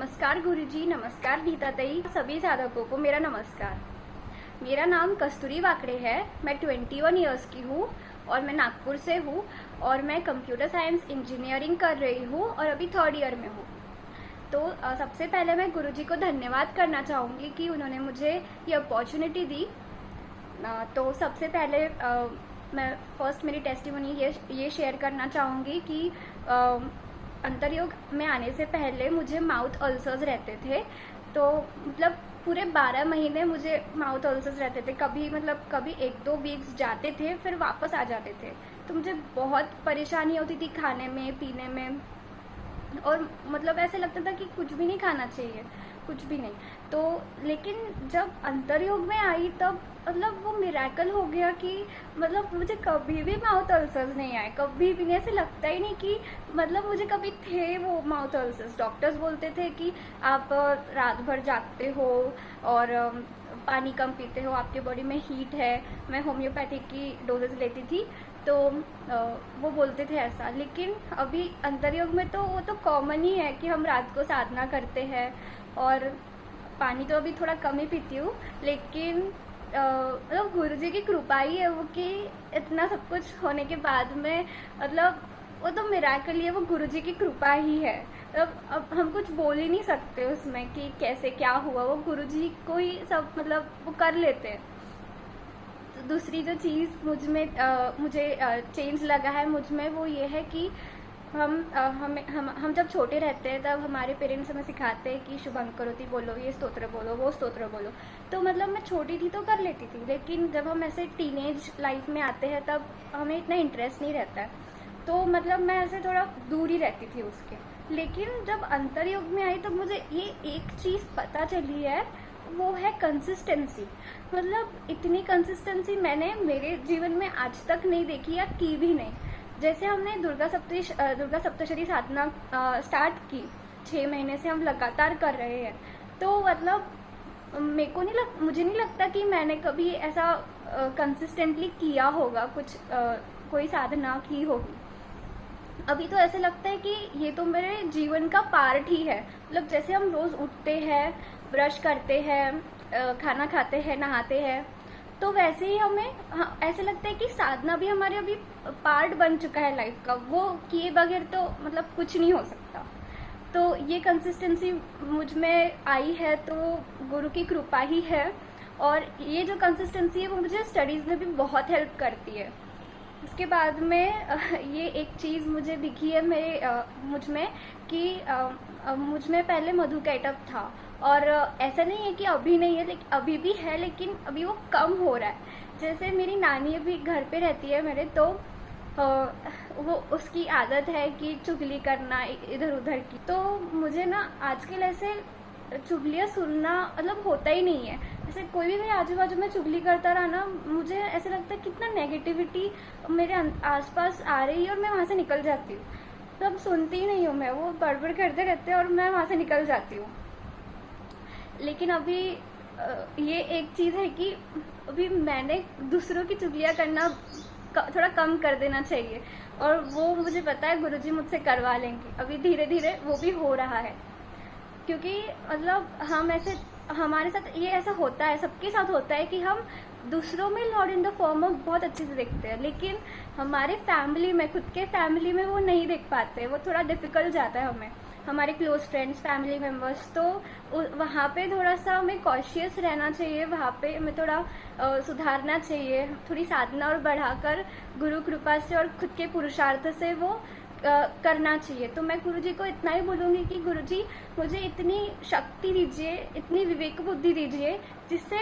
नमस्कार गुरुजी, नमस्कार गीता दई, सभी साधकों को मेरा नमस्कार। मेरा नाम कस्तूरी वाकड़े है। मैं 21 ईयर्स की हूँ और मैं नागपुर से हूँ और मैं कंप्यूटर साइंस इंजीनियरिंग कर रही हूँ और अभी 3rd ईयर में हूँ। तो सबसे पहले मैं गुरुजी को धन्यवाद करना चाहूँगी कि उन्होंने मुझे ये अपॉर्चुनिटी दी। तो सबसे पहले मैं फर्स्ट मेरी टेस्टिमोनी ये शेयर करना चाहूँगी कि अंतरयोग में आने से पहले मुझे माउथ अल्सर्स रहते थे। तो मतलब पूरे 12 महीने मुझे माउथ अल्सर्स रहते थे। कभी 1-2 वीक्स जाते थे फिर वापस आ जाते थे। तो मुझे बहुत परेशानी होती थी खाने में, पीने में, और मतलब ऐसे लगता था कि कुछ भी नहीं खाना चाहिए, कुछ भी नहीं। तो लेकिन जब अंतरयोग में आई तब मतलब वो मिरेकल हो गया कि मतलब मुझे कभी भी माउथ अल्सर्स नहीं आए, कभी भी नहीं। ऐसे लगता ही नहीं कि मतलब मुझे कभी थे वो माउथ अल्सर्स। डॉक्टर्स बोलते थे कि आप रात भर जागते हो और पानी कम पीते हो, आपके बॉडी में हीट है। मैं होम्योपैथिक की डोजेस लेती थी तो वो बोलते थे ऐसा। लेकिन अभी अंतरयोग में तो वो तो कॉमन ही है कि हम रात को साधना करते हैं और पानी तो अभी थोड़ा कम ही पीती हूँ। लेकिन मतलब गुरुजी की कृपा ही है वो कि इतना सब कुछ होने के बाद में मतलब वो तो मिरेकल ही है, वो गुरुजी की कृपा ही है। अब हम कुछ बोल ही नहीं सकते उसमें कि कैसे क्या हुआ, वो गुरुजी को ही सब मतलब वो कर लेते हैं। तो दूसरी जो चीज़ मुझे चेंज लगा है मुझ में वो ये है कि हम जब छोटे रहते हैं तब हमारे पेरेंट्स हमें सिखाते हैं कि शुभं करोति बोलो, ये स्तोत्र बोलो, वो स्तोत्र बोलो। तो मतलब मैं छोटी थी तो कर लेती थी, लेकिन जब हम ऐसे टीनेज लाइफ में आते हैं तब हमें इतना इंटरेस्ट नहीं रहता है। तो मतलब मैं ऐसे थोड़ा दूर ही रहती थी उसके। लेकिन जब अंतरयोग में आई तो मुझे ये एक चीज़ पता चली है, वो है कंसिस्टेंसी। मतलब इतनी कंसिस्टेंसी मैंने मेरे जीवन में आज तक नहीं देखी या की भी नहीं। जैसे हमने दुर्गा सप्तशती साधना स्टार्ट की, 6 महीने से हम लगातार कर रहे हैं। तो मतलब मुझे नहीं लगता कि मैंने कभी ऐसा कंसिस्टेंटली किया होगा कुछ कोई साधना की होगी। अभी तो ऐसे लगता है कि ये तो मेरे जीवन का पार्ट ही है। मतलब जैसे हम रोज़ उठते हैं, ब्रश करते हैं, खाना खाते हैं, नहाते हैं, तो वैसे ही हमें ऐसे लगता है कि साधना भी हमारे अभी पार्ट बन चुका है लाइफ का। वो किए बगैर तो मतलब कुछ नहीं हो सकता। तो ये कंसिस्टेंसी मुझ में आई है तो गुरु की कृपा ही है। और ये जो कंसिस्टेंसी है वो मुझे स्टडीज़ में भी बहुत हेल्प करती है। उसके बाद में ये एक चीज़ मुझे दिखी है मुझ में कि मुझ में पहले मधुकैटभ था। और ऐसा नहीं है कि अभी नहीं है, लेकिन अभी भी है, लेकिन अभी वो कम हो रहा है। जैसे मेरी नानी अभी घर पे रहती है मेरे, तो वो उसकी आदत है कि चुगली करना इधर उधर की। तो मुझे ना आजकल ऐसे चुगलियाँ सुनना मतलब होता ही नहीं है। जैसे कोई भी मेरे आजू बाजू में चुगली करता रहा ना, मुझे ऐसा लगता है कितना नेगेटिविटी मेरे आसपास आ रही है और मैं वहाँ से निकल जाती हूँ। तो अब सुनती ही नहीं हूँ मैं, वो बड़बड़ करते रहते हैं और मैं वहाँ से निकल जाती हूँ। लेकिन अभी ये एक चीज़ है कि अभी मैंने दूसरों की चुगलियाँ करना थोड़ा कम कर देना चाहिए, और वो मुझे पता है गुरुजी मुझसे करवा लेंगे। अभी धीरे धीरे वो भी हो रहा है, क्योंकि मतलब हमारे साथ ये ऐसा होता है, सबके साथ होता है कि हम दूसरों में Lord in the form of बहुत अच्छे से देखते हैं, लेकिन हमारे फैमिली में, खुद के फैमिली में वो नहीं देख पाते। वो थोड़ा डिफ़िकल्ट जाता है हमें, हमारे क्लोज फ्रेंड्स, फैमिली मेम्बर्स। तो वहाँ पे थोड़ा सा हमें कॉशियस रहना चाहिए, वहाँ पे हमें थोड़ा सुधारना चाहिए, थोड़ी साधना और बढ़ाकर गुरु कृपा से और खुद के पुरुषार्थ से वो करना चाहिए। तो मैं गुरुजी को इतना ही बोलूँगी कि गुरुजी मुझे इतनी शक्ति दीजिए, इतनी विवेक बुद्धि दीजिए, जिससे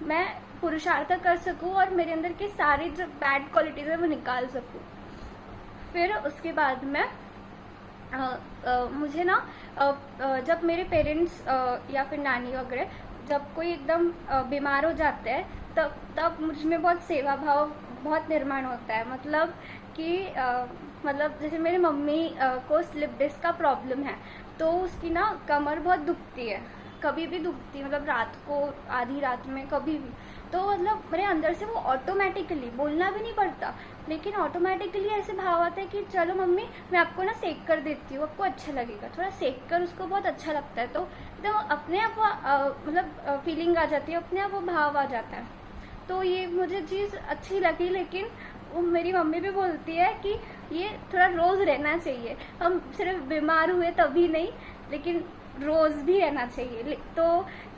मैं पुरुषार्थ कर सकूँ और मेरे अंदर के सारे जो बैड क्वालिटीज़ है वो निकाल सकूँ। फिर उसके बाद में मुझे ना जब मेरे पेरेंट्स या फिर नानी वगैरह जब कोई एकदम बीमार हो जाते हैं तब मुझ में बहुत सेवा भाव बहुत निर्माण होता है। मतलब कि मतलब जैसे मेरी मम्मी को स्लिप डिस्क का प्रॉब्लम है, तो उसकी ना कमर बहुत दुखती है, कभी भी दुखती है, मतलब रात को आधी रात में कभी भी। तो मतलब मेरे अंदर से वो ऑटोमेटिकली, बोलना भी नहीं पड़ता, लेकिन ऑटोमेटिकली ऐसे भाव आता है कि चलो मम्मी मैं आपको ना सेक कर देती हूँ, आपको अच्छा लगेगा। थोड़ा सेक कर उसको बहुत अच्छा लगता है, तो अपने आप वो मतलब फीलिंग आ जाती है, अपने आप वो भाव आ जाता है। तो ये मुझे चीज़ अच्छी लगी, लेकिन वो मेरी मम्मी भी बोलती है कि ये थोड़ा रोज़ रहना चाहिए, हम सिर्फ बीमार हुए तभी नहीं, लेकिन रोज़ भी रहना चाहिए। तो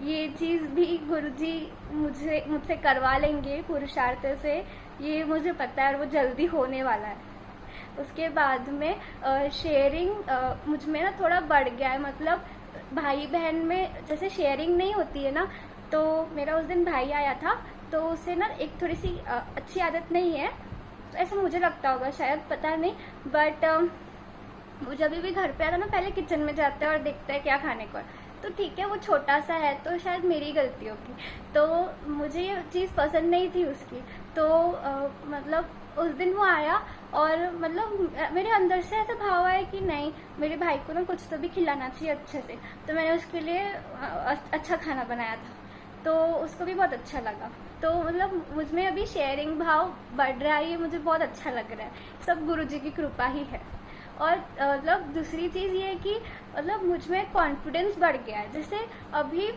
ये चीज़ भी गुरुजी मुझसे करवा लेंगे पुरुषार्थ से, ये मुझे पता है, और वो जल्दी होने वाला है। उसके बाद में शेयरिंग मुझ में ना थोड़ा बढ़ गया है, मतलब भाई बहन में जैसे शेयरिंग नहीं होती है ना, तो मेरा उस दिन भाई आया था, तो उसे ना एक थोड़ी सी अच्छी आदत नहीं है, तो ऐसा मुझे लगता होगा, शायद, पता नहीं, बट वो जब भी घर पे आता है ना, पहले किचन में जाता है और देखता है क्या खाने को है। तो ठीक है, वो छोटा सा है तो शायद मेरी गलती होगी, तो मुझे ये चीज़ पसंद नहीं थी उसकी। तो मतलब उस दिन वो आया और मतलब मेरे अंदर से ऐसा भाव आया कि नहीं, मेरे भाई को ना कुछ तो भी खिलाना चाहिए अच्छे से। तो मैंने उसके लिए अच्छा खाना बनाया था, तो उसको भी बहुत अच्छा लगा। तो मतलब मुझमें अभी शेयरिंग भाव बढ़ रहा है, ये मुझे बहुत अच्छा लग रहा है, सब गुरुजी की कृपा ही है। और मतलब दूसरी चीज़ ये है कि मतलब मुझ में कॉन्फिडेंस बढ़ गया है। जैसे अभी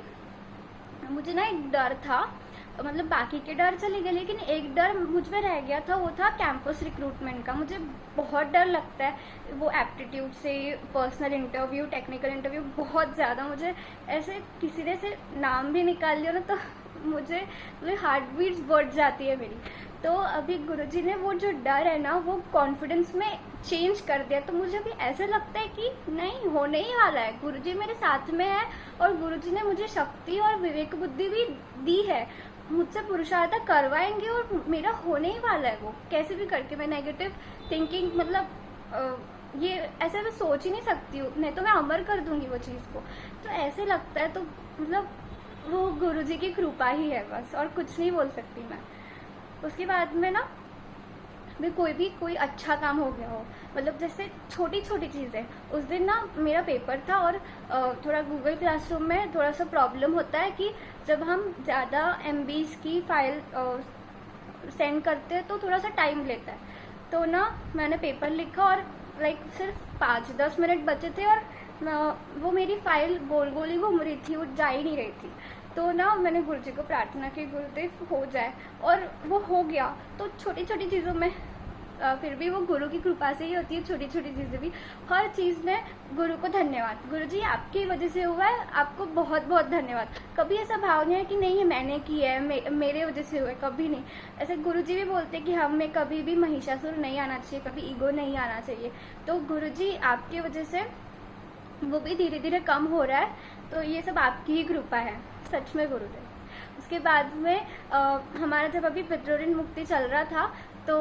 मुझे ना एक डर था, मतलब बाकी के डर चले गए, लेकिन एक डर मुझ में रह गया था, वो था कैंपस रिक्रूटमेंट का। मुझे बहुत डर लगता है वो एप्टीट्यूड से, पर्सनल इंटरव्यू, टेक्निकल इंटरव्यू, बहुत ज़्यादा। मुझे ऐसे किसी ने से नाम भी निकाल लिया ना, तो मुझे हार्ट बीट्स बढ़ जाती है मेरी। तो अभी गुरुजी ने वो जो डर है ना, वो कॉन्फिडेंस में चेंज कर दिया। तो मुझे भी ऐसा लगता है कि नहीं, होने ही वाला है, गुरुजी मेरे साथ में है, और गुरुजी ने मुझे शक्ति और विवेक बुद्धि भी दी है, मुझसे पुरुषार्थ करवाएंगे और मेरा होने ही वाला है वो, कैसे भी करके। मैं नेगेटिव थिंकिंग, मतलब ये ऐसे मैं सोच ही नहीं सकती हूँ, नहीं तो मैं अमर कर दूंगी वो चीज़ को। तो ऐसे लगता है, तो मतलब वो गुरुजी की कृपा ही है बस, और कुछ नहीं बोल सकती मैं। उसके बाद में ना भी कोई अच्छा काम हो गया हो, मतलब जैसे छोटी छोटी चीज़ें। उस दिन ना मेरा पेपर था, और थोड़ा गूगल क्लासरूम में थोड़ा सा प्रॉब्लम होता है कि जब हम ज़्यादा MBs की फाइल सेंड करते हैं तो थोड़ा सा टाइम लेता है। तो ना मैंने पेपर लिखा, और लाइक सिर्फ 5-10 मिनट बचे थे, और वो मेरी फाइल गोल गोल ही घूम रही थी, वो जा ही नहीं रही थी। तो ना मैंने गुरुजी को प्रार्थना की, गुरुदेव हो जाए, और वो हो गया। तो छोटी छोटी चीज़ों में फिर भी वो गुरु की कृपा से ही होती है, छोटी छोटी चीज़ें भी। हर चीज़ में गुरु को धन्यवाद, गुरुजी आपकी वजह से हुआ है, आपको बहुत बहुत धन्यवाद। कभी ऐसा भाव नहीं है कि नहीं ये मैंने की है, मेरे वजह से हुआ है, कभी नहीं। ऐसे गुरुजी भी बोलते हैं कि हमें कभी भी महिषासुर नहीं आना चाहिए, कभी ईगो नहीं आना चाहिए। तो गुरुजी आपकी वजह से वो भी धीरे धीरे कम हो रहा है, तो ये सब आपकी ही कृपा है, सच में गुरुदेव। उसके बाद में हमारा जब अभी पितृ ऋण मुक्ति चल रहा था, तो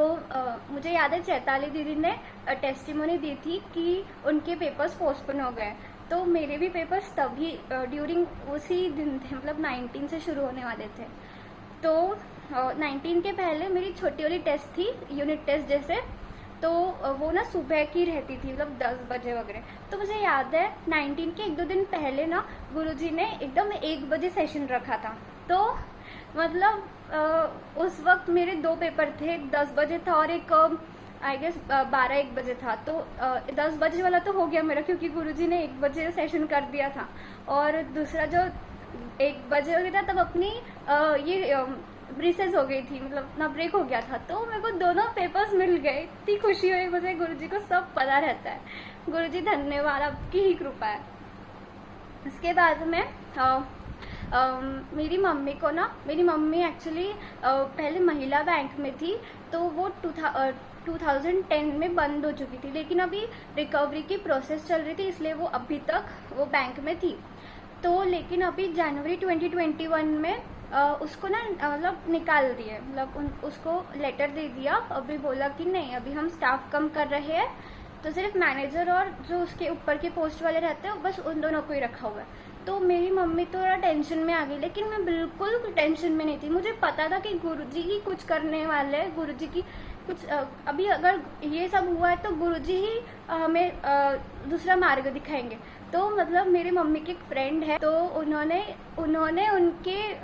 मुझे याद है चैताली दीदी ने टेस्टिमोनी दी थी कि उनके पेपर्स पोस्टपोन हो गए। तो मेरे भी पेपर्स तभी ड्यूरिंग उसी दिन थे, मतलब 19 से शुरू होने वाले थे। तो 19 के पहले मेरी छोटी वाली टेस्ट थी, यूनिट टेस्ट जैसे, तो वो ना सुबह की रहती थी, मतलब 10 बजे वगैरह। तो मुझे याद है 19 के 1-2 दिन पहले ना गुरुजी ने एकदम 1 बजे सेशन रखा था। तो मतलब उस वक्त मेरे 2 पेपर थे, एक 10 बजे था और एक आई गेस 12-1 बजे था। तो 10 बजे वाला तो हो गया मेरा, क्योंकि गुरुजी ने 1 बजे सेशन कर दिया था। और दूसरा जो 1 बजे हो गया था, तब अपनी ये रिसेस हो गई थी, मतलब ना ब्रेक हो गया था। तो मेरे को दोनों पेपर्स मिल गए, इतनी खुशी हुई मुझे। गुरुजी को सब पता रहता है, गुरुजी धन्यवाद, आपकी ही कृपा है। उसके बाद में मेरी मम्मी को ना, मेरी मम्मी एक्चुअली पहले महिला बैंक में थी, तो वो 2010 में बंद हो चुकी थी, लेकिन अभी रिकवरी की प्रोसेस चल रही थी, इसलिए वो अभी तक वो बैंक में थी। तो लेकिन अभी जनवरी 2021 में उसको ना मतलब निकाल दिए, मतलब उसको लेटर दे दिया। अभी बोला कि नहीं, अभी हम स्टाफ कम कर रहे हैं, तो सिर्फ मैनेजर और जो उसके ऊपर के पोस्ट वाले रहते हैं बस उन दोनों को ही रखा हुआ है। तो मेरी मम्मी तो थोड़ा टेंशन में आ गई, लेकिन मैं बिल्कुल टेंशन में नहीं थी। मुझे पता था कि गुरुजी ही कुछ करने वाले हैं, गुरुजी की कुछ अभी अगर ये सब हुआ है तो गुरुजी ही हमें दूसरा मार्ग दिखाएंगे। तो मतलब मेरी मम्मी की एक फ्रेंड है, तो उन्होंने उनके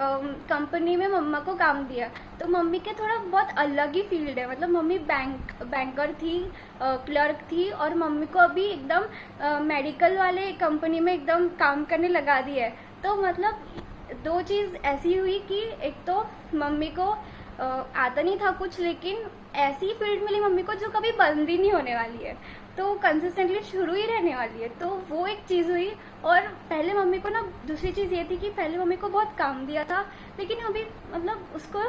कंपनी में मम्मा को काम दिया। तो मम्मी के थोड़ा बहुत अलग ही फील्ड है, मतलब मम्मी बैंकर थी, क्लर्क थी, और मम्मी को अभी एकदम मेडिकल वाले कंपनी में एकदम काम करने लगा दिया है। तो मतलब दो चीज़ ऐसी हुई कि एक तो मम्मी को आता नहीं था कुछ, लेकिन ऐसी फील्ड मिली मम्मी को जो कभी बंद ही नहीं होने वाली है, तो कंसिस्टेंटली शुरू ही रहने वाली है। तो वो एक चीज़ हुई। और पहले मम्मी को ना दूसरी चीज़ ये थी कि पहले मम्मी को बहुत काम दिया था, लेकिन अभी मतलब उसको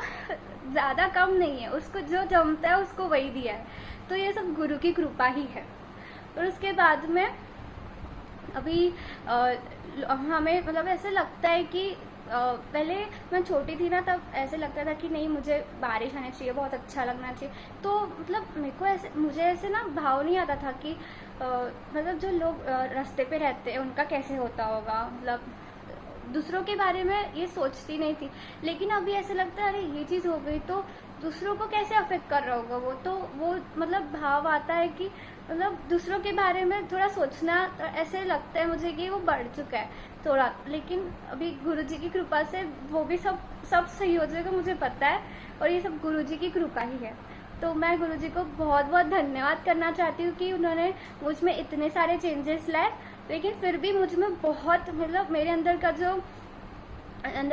ज़्यादा काम नहीं है, उसको जो जमता है उसको वही दिया है। तो ये सब गुरु की कृपा ही है। और उसके बाद में अभी हमें मतलब ऐसे लगता है कि पहले मैं छोटी थी ना, तब ऐसे लगता था कि नहीं मुझे बारिश आनी चाहिए, बहुत अच्छा लगना चाहिए। तो मतलब मुझे ऐसे ना भाव नहीं आता था कि मतलब जो लोग रास्ते पे रहते हैं उनका कैसे होता होगा, मतलब दूसरों के बारे में ये सोचती नहीं थी। लेकिन अभी ऐसे लगता है अरे ये चीज़ हो गई तो दूसरों को कैसे अफेक्ट कर रहा होगा वो, तो वो मतलब भाव आता है कि मतलब दूसरों के बारे में थोड़ा सोचना, तो ऐसे लगता है मुझे कि वो बढ़ चुका है थोड़ा। लेकिन अभी गुरुजी की कृपा से वो भी सब सही हो जाएगा, मुझे पता है, और ये सब गुरुजी की कृपा ही है। तो मैं गुरुजी को बहुत बहुत धन्यवाद करना चाहती हूँ कि उन्होंने मुझ में इतने सारे चेंजेस लाए, लेकिन फिर भी मुझ में बहुत मतलब मेरे अंदर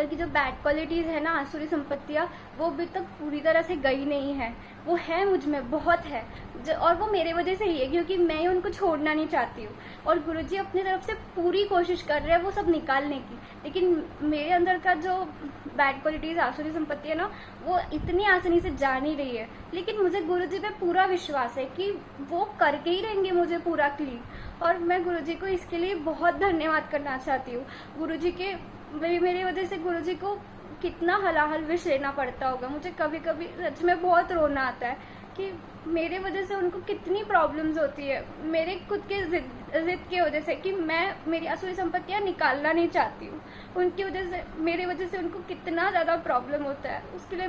की जो बैड क्वालिटीज़ है ना, आसुरी संपत्तियाँ, वो अभी तक पूरी तरह से गई नहीं है। वो है मुझ में, बहुत है, और वो मेरे वजह से ही है, क्योंकि मैं उनको छोड़ना नहीं चाहती हूँ। और गुरुजी अपनी तरफ से पूरी कोशिश कर रहे हैं वो सब निकालने की, लेकिन मेरे अंदर का जो बैड क्वालिटीज़, आसुरी संपत्ति है ना, वो इतनी आसानी से जा नहीं रही है। लेकिन मुझे गुरुजी पे पूरा विश्वास है कि वो करके ही रहेंगे मुझे पूरा क्लीन। और मैं गुरुजी को इसके लिए बहुत धन्यवाद करना चाहती हूँ। गुरुजी के मेरी वजह से गुरुजी को कितना हलाहल विष लेना पड़ता होगा। मुझे कभी कभी सच में बहुत रोना आता है कि मेरे वजह से उनको कितनी प्रॉब्लम्स होती है, मेरे खुद के जिद की वजह से, कि मैं मेरी आसुरी संपत्तियाँ निकालना नहीं चाहती हूँ। उनकी वजह से, मेरी वजह से उनको कितना ज़्यादा प्रॉब्लम होता है। उसके लिए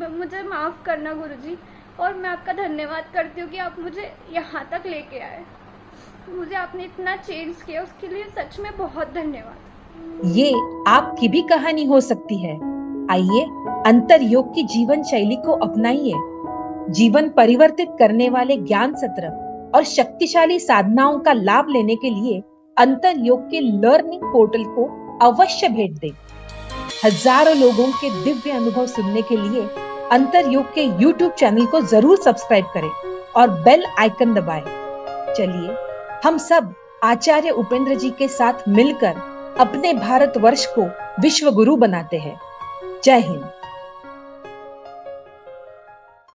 मुझे माफ़ करना गुरुजी, और मैं आपका धन्यवाद करती हूँ कि आप मुझे यहाँ तक लेके आए। मुझे आपने इतना चेंज किया, उसके लिए सच में बहुत धन्यवाद। ये आपकी भी कहानी हो सकती है। आइए अंतर योग की जीवन शैली को अपनाइए। जीवन परिवर्तित करने वाले ज्ञान सत्र और शक्तिशाली साधनाओं का लाभ लेने के लिए अंतर योग के लर्निंग पोर्टल को अवश्य भेंट दें। हजारों लोगों के दिव्य अनुभव सुनने के लिए अंतर योग के YouTube चैनल को जरूर सब्सक्राइब करें और बेल आइकन दबाएं। चलिए हम सब आचार्य उपेंद्र जी के साथ मिलकर अपने भारतवर्ष को विश्व गुरु बनाते हैं। जय हिंद।